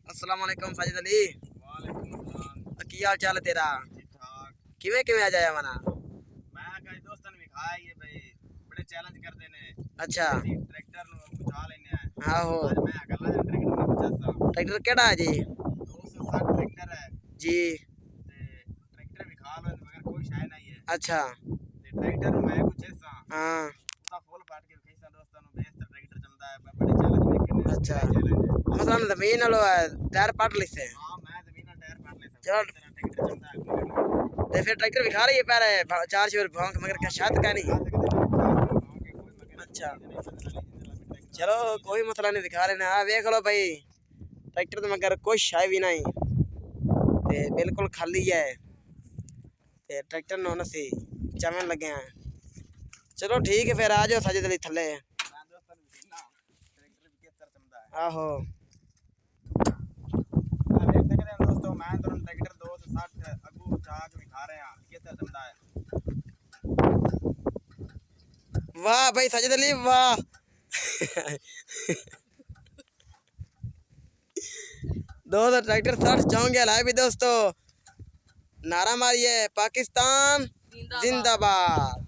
अस्सलाम वालेकुम साजिद अली। वालेकुम अस्सलाम। की हाल चाल है तेरा? ठीक ठाक। किवें किवें आ जाया मना? मैं कई दोस्तों ने विखाया ये भाई बड़े चैलेंज करते ने। अच्छा ट्रैक्टर नु बुझा लेने हैं। आहो आज मैं अकेला जन ट्रैक्टर नु बुझासा। ट्रैक्टर केड़ा है जी? 260 ट्रैक्टर है जी ते ट्रैक्टर विखा लो मगर कोई शाय नहीं है। अच्छा ते ट्रैक्टर नु मैं पूछेसा हाँ उसका फुल फाट के विखाईसा दोस्तों नु बेस ट्रैक्टर चलदा है बड़े चैलेंज में अच्छा चैलेंज है। मसलन जमीन वालो टायर पाट लिसे। हां मैं जमीन का टायर फाड़ लेसा। चलो ट्रैक्टर चलदा है। ते फिर ट्रैक्टर विखा रही है पहले चार शोर भौंक मगर क्या शायद का नहीं। अच्छा चलो कोई मसला नहीं दिखा लेना। हाँ देख लो भाई ट्रैक्टर तो मगर कोई शाय भी नहीं ते बिल्कुल खाली है ते ट्रैक्टर नो नसी चमन लगे हैं। चलो ठीक है फिर आ जाओ साजिद अली थले। आहो दोस्तों मैं ट्रैक्टर 260 अगू जाग विखा रहे हैं किस तरह चलता है। वाह भाई साजिद अली वाह दोस्तों ट्रैक्टर 60 चौंगे लाए भी दोस्तों नारा मारिए पाकिस्तान जिंदाबाद।